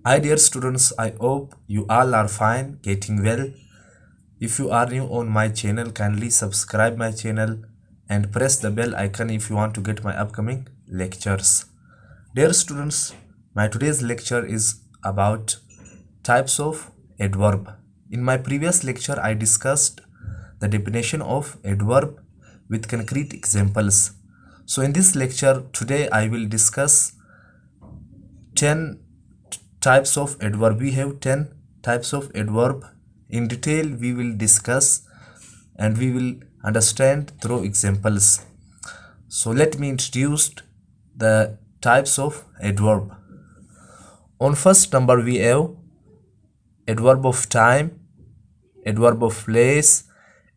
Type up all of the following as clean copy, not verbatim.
Hi dear students, I hope you all are fine, getting well. If you are new on my channel, kindly subscribe my channel and press the bell icon if you want to get my upcoming lectures. Dear students, my today's lecture is about types of adverb. In my previous lecture, I discussed the definition of adverb with concrete examples. So in this lecture, today I will discuss 10 types of adverb. We have 10 types of adverb. In detail we will discuss and we will understand through examples. So let me introduce the types of adverb. On first number we have adverb of time, adverb of place,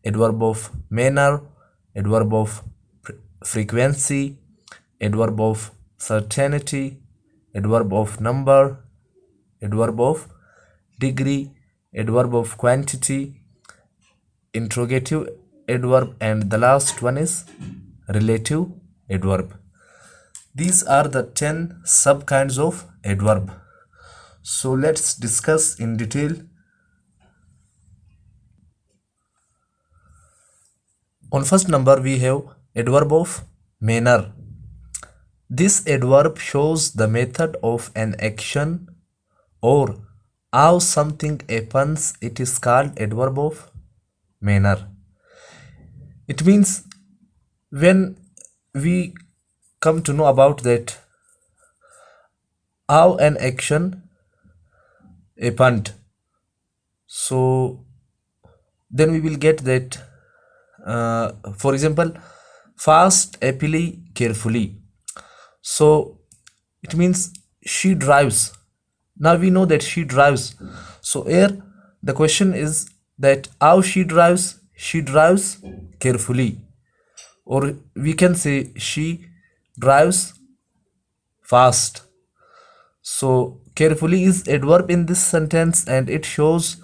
adverb of manner, adverb of frequency, adverb of certainty, adverb of number, adverb of degree, adverb of quantity, interrogative adverb, and the last one is relative adverb. These are the 10 sub kinds of adverb. So let's discuss in detail. On first number we have adverb of manner. This adverb shows the method of an action or how something happens. It is called adverb of manner. It means when we come to know about that how an action happened, so then we will get that for example, fast, happily, carefully. So it means she drives. Now we know that she drives. So here the question is that how she drives. She drives carefully, or we can say she drives fast. So carefully is adverb in this sentence and it shows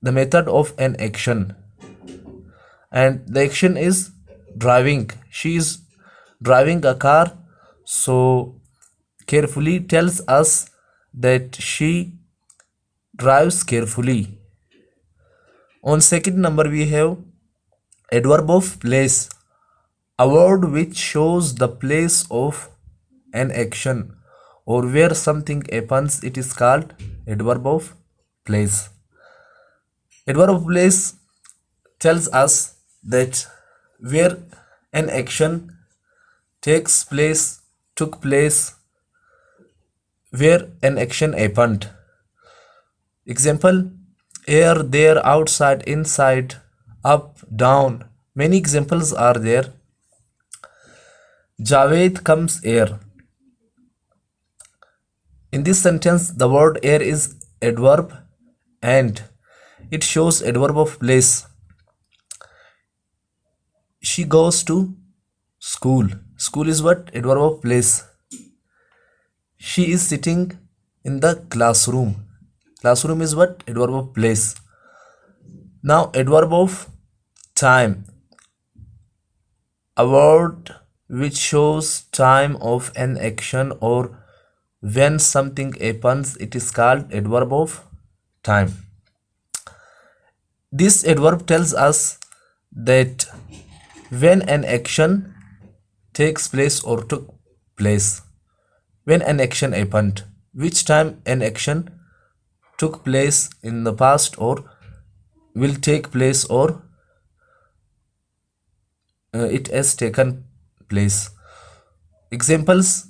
the method of an action, and the action is driving. She is driving a car. So carefully tells us that she drives carefully. On second number we have adverb of place, a word which shows the place of an action or where something happens. It is called adverb of place. Adverb of place tells us that where an action took place, where an action happened. Example: here, there, outside, inside, up, down. Many examples are there. Javed comes here. In this sentence, the word here is adverb and it shows adverb of place. She goes to school. School is what? Adverb of place. She is sitting in the classroom. Classroom is what? Adverb of place. Now adverb of time, a word which shows time of an action or when something happens. It is called adverb of time. This adverb tells us that when an action takes place or took place, when an action happened, which time an action took place in the past or will take place, or it has taken place. Examples: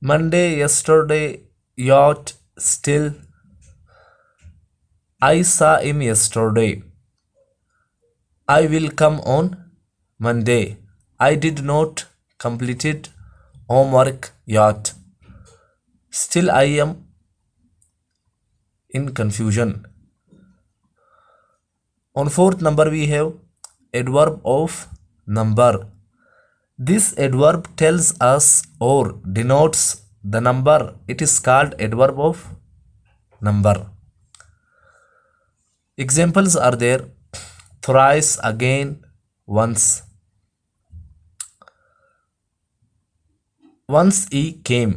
Monday, yesterday, yacht, still. I saw him yesterday. I will come on Monday. I did not completed homework yet. Still I am in confusion. On fourth number we have adverb of number. This adverb tells us or denotes the number. It is called adverb of number. Examples are there: thrice, again, once. Once he came.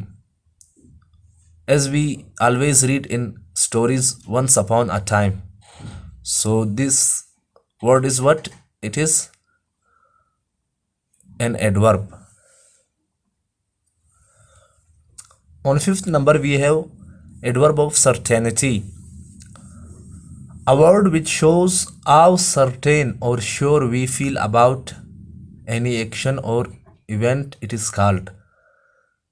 as we always read in stories, once upon a time. So this word is what it is, an adverb. On fifth number we have adverb of certainty, a word which shows how certain or sure we feel about any action or event. It is called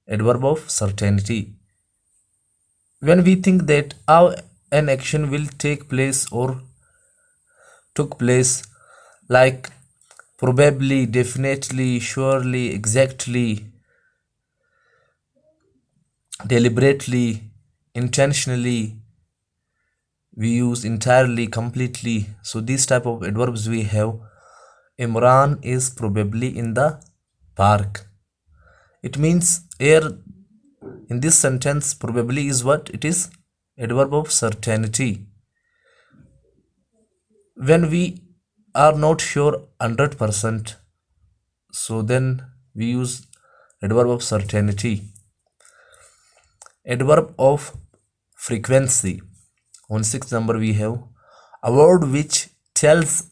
adverb of certainty. When we think that how an action will take place or took place, like probably, definitely, surely, exactly, deliberately, intentionally, we use entirely, completely. So these type of adverbs we have. Imran is probably in the park. It means here in this sentence probably is what it is, adverb of certainty. When we are not sure 100%, so then we use adverb of certainty. Adverb of frequency. On sixth number we have a word which tells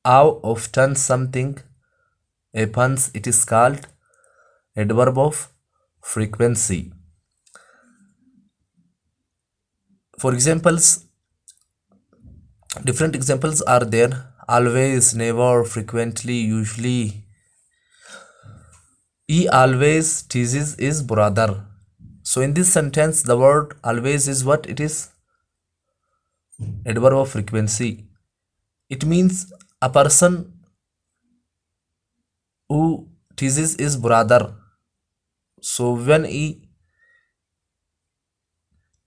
how often something happens. It is called adverb of frequency. For examples, different examples are there: always, never, frequently, usually. He always teases his brother. So in this sentence the word always is what it is, adverb of frequency. It means a person who teases his brother. So when he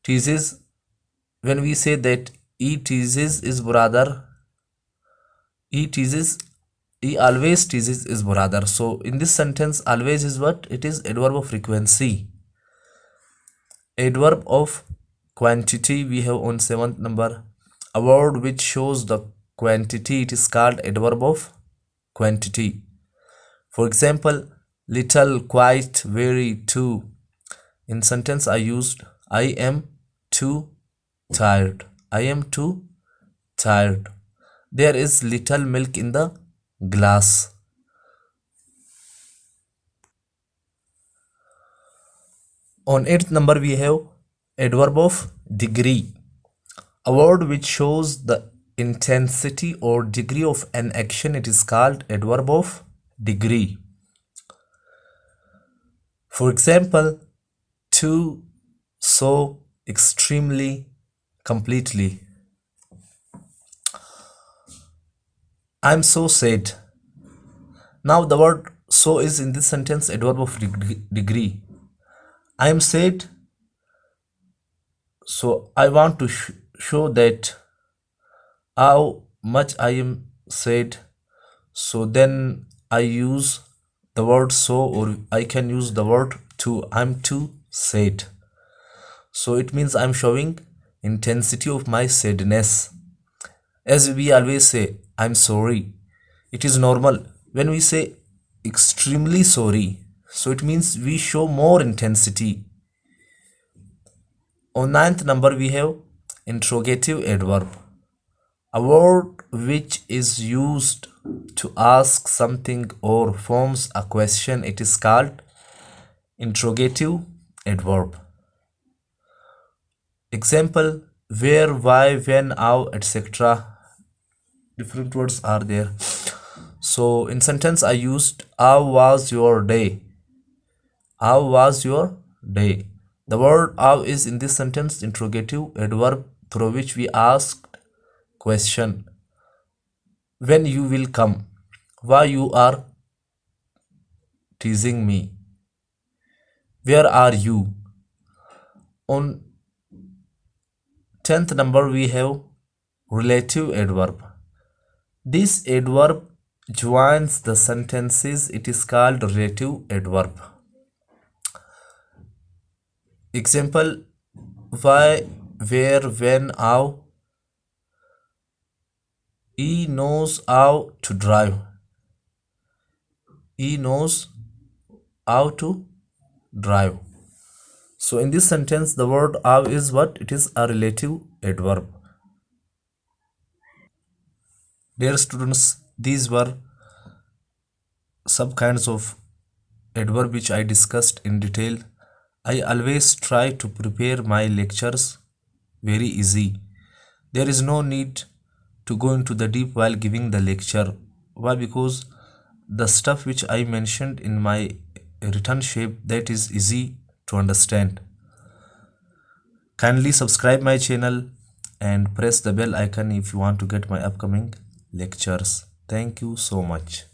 teases, when we say that he teases his brother, he teases, he always teases his brother. So in this sentence always is what it is, adverb of frequency. Adverb of quantity we have on seventh number, a word which shows the quantity. It is called adverb of quantity. For example, little, quite, very, too. In sentence I used I am too tired. I am too tired. There is little milk in the glass. On eighth number we have adverb of degree, a word which shows the intensity or degree of an action. It is called adverb of degree. For example, to, so, extremely, completely. I'm so sad. Now the word so is in this sentence adverb of degree. I am sad, so I want to show that how much I am sad. So then I use the word so, or I can use the word to. I'm too sad. So it means I'm showing intensity of my sadness. As we always say, I'm sorry. It is normal. When we say extremely sorry, so it means we show more intensity. On ninth number we have interrogative adverb, a word which is used to ask something or forms a question. It is called interrogative adverb. Example, where, why, when, how, etc. Different words are there. So in sentence I used how was your day. How was your day? The word how is in this sentence interrogative adverb through which we asked question. When you will come? Why you are teasing me? Where are you? On 10th number we have relative adverb. This adverb joins the sentences. It is called relative adverb. Example, why, where, when, how. He knows how to drive. He knows how to drive. So in this sentence, the word have is what? It is a relative adverb. Dear students, these were some kinds of adverb which I discussed in detail. I always try to prepare my lectures very easy. There is no need to go into the deep while giving the lecture. Why? Because the stuff which I mentioned in my written shape, that is easy to understand. Kindly subscribe my channel and press the bell icon if you want to get my upcoming lectures. Thank you so much.